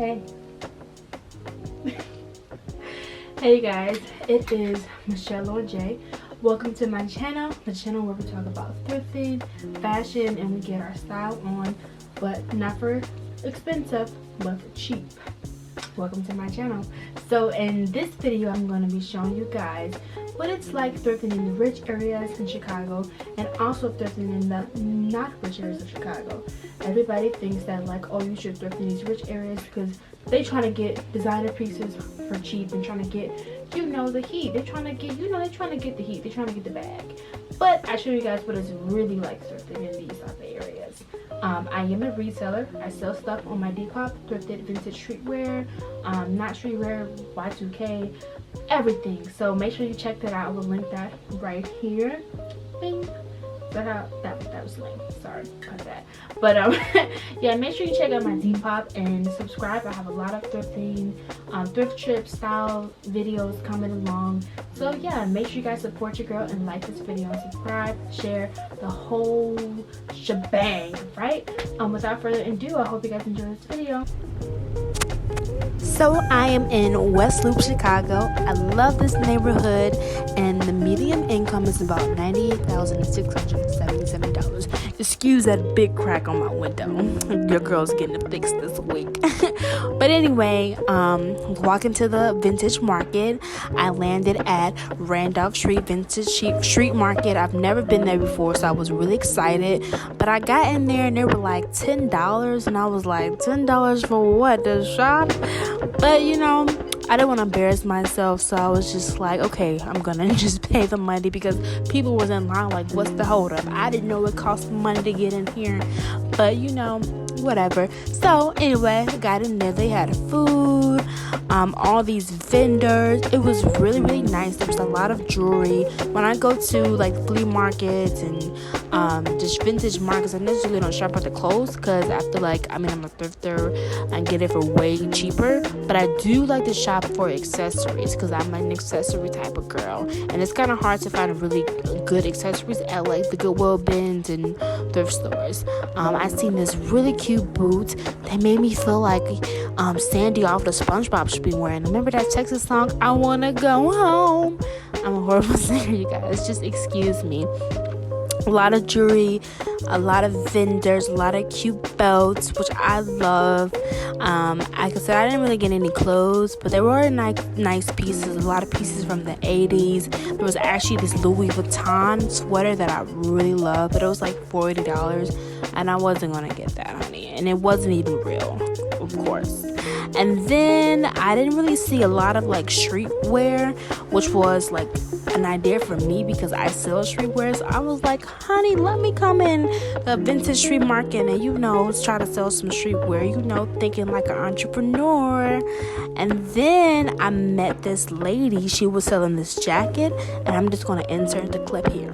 Hey. Hey guys, it is Michelle or Jay. Welcome to my channel, the channel where we talk about thrifting, fashion, and we get our style on, but not for expensive, but for cheap. Welcome to my channel. So in this video, I'm going to be showing you guys what it's like thrifting in the rich areas in Chicago and also thrifting in the not rich areas of Chicago. Everybody thinks that like, oh, you should thrift in these rich areas because they trying to get designer pieces for cheap and trying to get, you know, the heat. They're trying to get, you know, they're trying to get the heat. They're trying to get the bag. But I show you guys what it's really like thrifting in these other areas. I am a reseller. I sell stuff on my Depop, thrifted vintage streetwear, not streetwear, Y2K, everything. So make sure you check that out. I will link that right here. Bing. That was lame. Sorry, cut that. But yeah, make sure you check out my Depop and subscribe. I have a lot of thrifting, thrift trip style videos coming along. So yeah, make sure you guys support your girl and like this video and subscribe, share the whole shebang, right? Without further ado, I hope you guys enjoy this video. So I am in West Loop, Chicago. I love this neighborhood, and the median income is about $98,677. Excuse that big crack on my window. Your girl's getting it fixed this week. But anyway, walking to the vintage market, I landed at Randolph Street Vintage Street Market. I've never been there before, so I was really excited. But I got in there and they were like $10, and I was like, $10 for what? The shop? But you know, I didn't want to embarrass myself, so I was just like, okay, I'm gonna just pay the money because people was in line like, what's the hold up? I didn't know it cost money to get in here, but you know, whatever. So anyway, I got in there. They had food, all these vendors. It was really, really nice. There was a lot of jewelry. When I go to like flea markets and just vintage markets, I necessarily don't shop at the clothes because I feel like, I mean, I'm a thrifter and get it for way cheaper, but I do like to shop for accessories because I'm an accessory type of girl, and it's kind of hard to find really good accessories at like the Goodwill bins and thrift stores. I seen this really cute boot that made me feel like Sandy off the SpongeBob should be wearing. Remember that Texas song, I wanna go home? I'm a horrible singer, you guys, just excuse me. A lot of jewelry, a lot of vendors, a lot of cute belts, which I love. Like I said, I didn't really get any clothes, but there were nice pieces, a lot of pieces from the 80s. There was actually this Louis Vuitton sweater that I really love, but it was like $40, and I wasn't gonna get that, honey, and it wasn't even real, of course. And then I didn't really see a lot of like streetwear, which was like an idea for me because I sell streetwear. So I was like, honey, let me come in the vintage street market and, you know, try to sell some streetwear, you know, thinking like an entrepreneur. And then I met this lady. She was selling this jacket, and I'm just going to insert the clip here.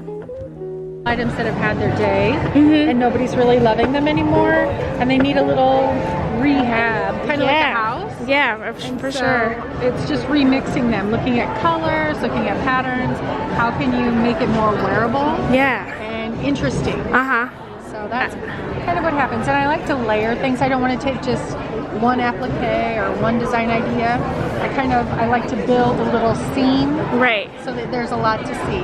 Items that have had their day and nobody's really loving them anymore, and they need a little rehab, kind of like a house. Yeah, for sure. It's just remixing them, looking at colors, looking at patterns. How can you make it more wearable? Yeah. And interesting. So that's kind of what happens. And I like to layer things. I don't want to take just one applique or one design idea. I like to build a little scene. Right. So that there's a lot to see.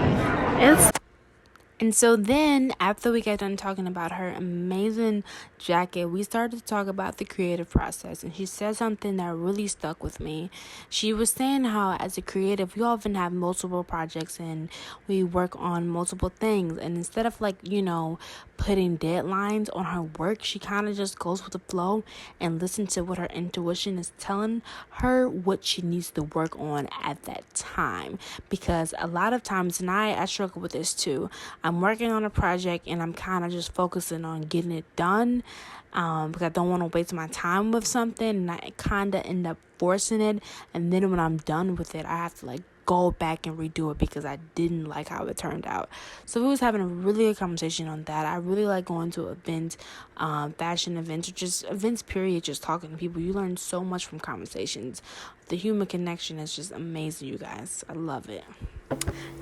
And so then, after we got done talking about her amazing jacket, we started to talk about the creative process. And she said something that really stuck with me. She was saying how, as a creative, we often have multiple projects and we work on multiple things. And instead of, like, you know, putting deadlines on her work, she kind of just goes with the flow and listens to what her intuition is telling her what she needs to work on at that time. Because a lot of times, and I struggle with this too, I'm working on a project and I'm kind of just focusing on getting it done because I don't want to waste my time with something, and I kind of end up forcing it, and then when I'm done with it, I have to like go back and redo it because I didn't like how it turned out. So we was having a really good conversation on that. I really like going to events, fashion events, or just events period, just talking to people. You learn so much from conversations. The human connection is just amazing, you guys. I love it.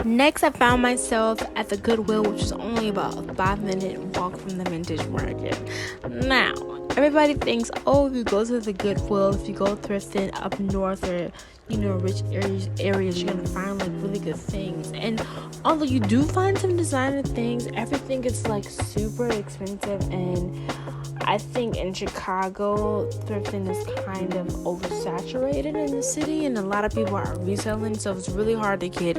Next, I found myself at the Goodwill, which is only about a 5-minute walk from the vintage market. Now, everybody thinks, oh, if you go to the Goodwill, if you go thrifting up north or rich areas, you're gonna find like really good things. And although you do find some designer things, everything is like super expensive. And I think in Chicago, thrifting is kind of oversaturated in the city, and a lot of people are reselling, so it's really hard to get,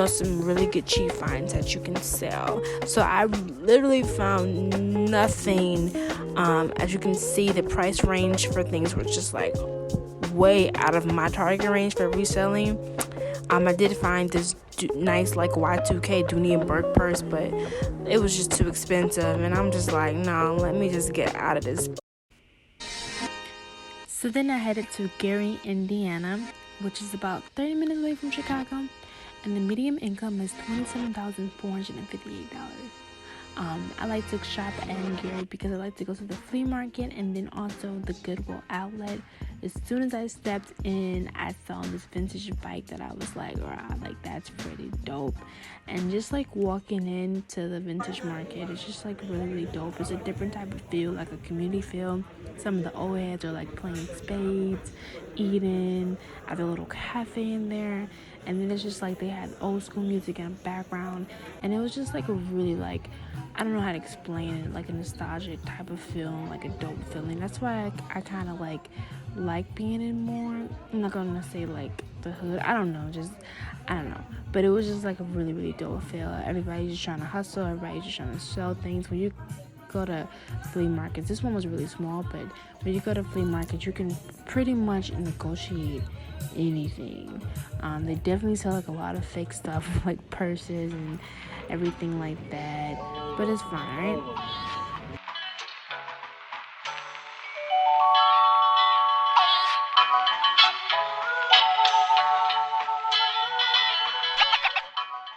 some really good cheap finds that you can sell. So I literally found nothing. As you can see, the price range for things was just like way out of my target range for reselling. I did find this nice like Y2K Dooney and Burke purse, but it was just too expensive, and I'm just like, no, let me just get out of this. So then I headed to Gary, Indiana, which is about 30 minutes away from Chicago, and the median income is $27,458. I like to shop at Gary because I like to go to the flea market and then also the Goodwill outlet. As soon as I stepped in, I saw this vintage bike that I was like, wow, like that's pretty dope. And just like walking into the vintage market, it's just like really, really dope. It's a different type of feel, like a community feel. Some of the old heads are like playing spades, eating at the little cafe in there. And then it's just like they had old school music in the background, and it was just like a really like, I don't know how to explain it, like a nostalgic type of feeling, like a dope feeling. That's why I kind of like being in more. I'm not gonna say like the hood. I don't know. But it was just like a really, really dope feel. Everybody's just trying to hustle. Everybody's just trying to sell things. When you go to flea markets, this one was really small, but when you go to flea markets, you can pretty much negotiate anything. They definitely sell like a lot of fake stuff, like purses and everything like that, but it's fine, right?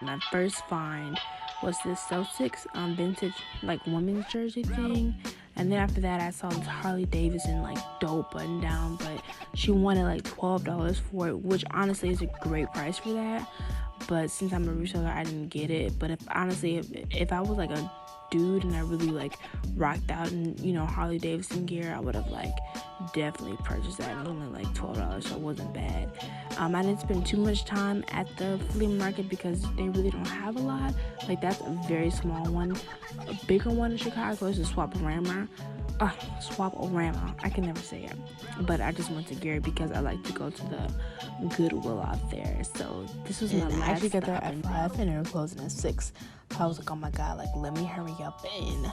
My first find was this Celtics vintage like women's jersey thing, and then after that I saw this Harley Davidson like dope button down, but she wanted like $12 for it, which honestly is a great price for that. But since I'm a reseller, I didn't get it. But if I was like a dude and I really like rocked out in Harley Davidson gear, I would have like definitely purchased that. It was only like $12, so it wasn't bad. I didn't spend too much time at the flea market because they really don't have a lot. Like that's a very small one. A bigger one in Chicago is the Swap-O-Rama. I can never say it, but I just went to Gary because I like to go to the Goodwill out there. So this was my last. I actually got there at 5 and they were closing at 6. So I was like, oh my god, like let me hurry up and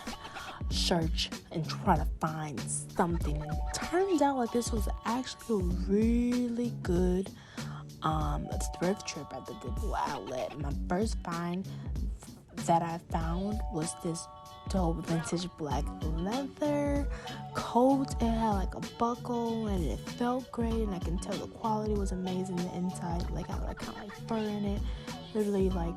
search and try to find something. And it turns out like this was actually a really good thrift trip at the Goodwill outlet. My first find that I found was this dope vintage black leather coat. It had like a buckle and it felt great, and I can tell the quality was amazing. The inside like had like kind of like fur in it, literally like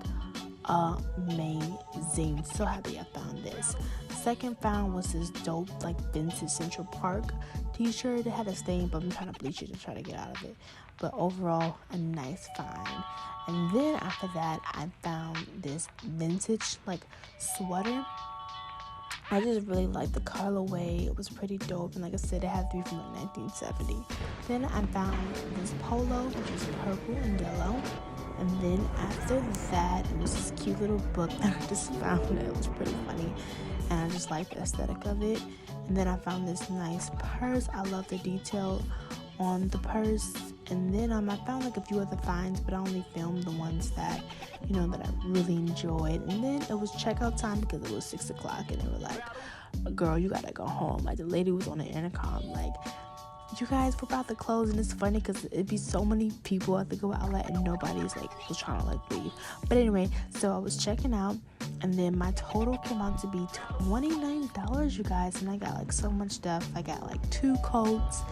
amazing. So happy I found this. Second found was this dope like vintage Central Park t-shirt. It had a stain, but I'm trying to bleach it to try to get out of it, but overall a nice find. And then after that I found this vintage like sweater. I just really liked the colorway. It was pretty dope, and like I said, it had to be from like 1970. Then I found this polo, which was purple and yellow. And then after that, it was this cute little book that I just found. It was pretty funny, and I just liked the aesthetic of it. And then I found this nice purse. I love the detail on the purse. And then I found like a few other finds, but I only filmed the ones that that I really enjoyed. And then it was checkout time because it was 6 o'clock, and they were like, girl, you gotta go home. Like the lady was on the intercom like, you guys, we're about to close. And it's funny because it'd be so many people at the Goodwill outlet and nobody's like was trying to like leave. But anyway, so I was checking out, and then my total came out to be $29, you guys. And I got like so much stuff. I got like 2 coats,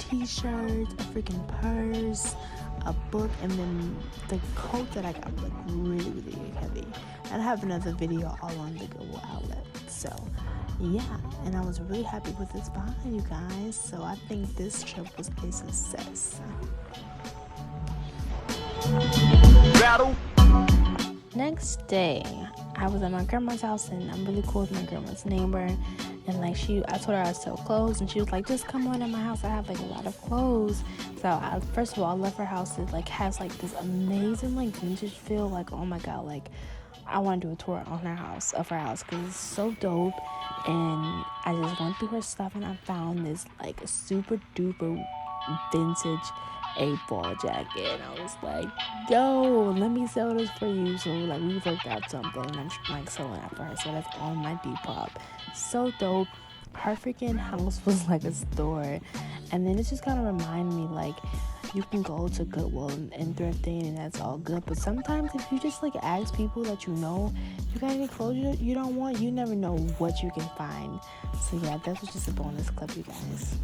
t-shirts, a freaking purse, a book, and then the coat that I got was like really, really heavy. And I have another video all on the Goodwill outlet. So yeah, and I was really happy with this find, you guys. So I think this trip was a success. next day, I was at my grandma's house, and I'm really cool with my grandma's neighbor. And like I told her I sell clothes, and she was like, just come on in my house. I have like a lot of clothes. So first of all, I love her house. It like has like this amazing like vintage feel. Like, oh my god, like I want to do a tour on her house because it's so dope. And I just went through her stuff, and I found this like super duper vintage 8-ball jacket, and I was like, yo, let me sell this for you. So like we worked out something, and I'm like selling it for her. So that's on my Depop. So dope. Her freaking house was like a store. And then it just kind of reminded me, like, you can go to Goodwill and thrifting, and that's all good, but sometimes if you just like ask people that you know, you got any clothes you don't want, you never know what you can find. So yeah, that was just a bonus clip, you guys.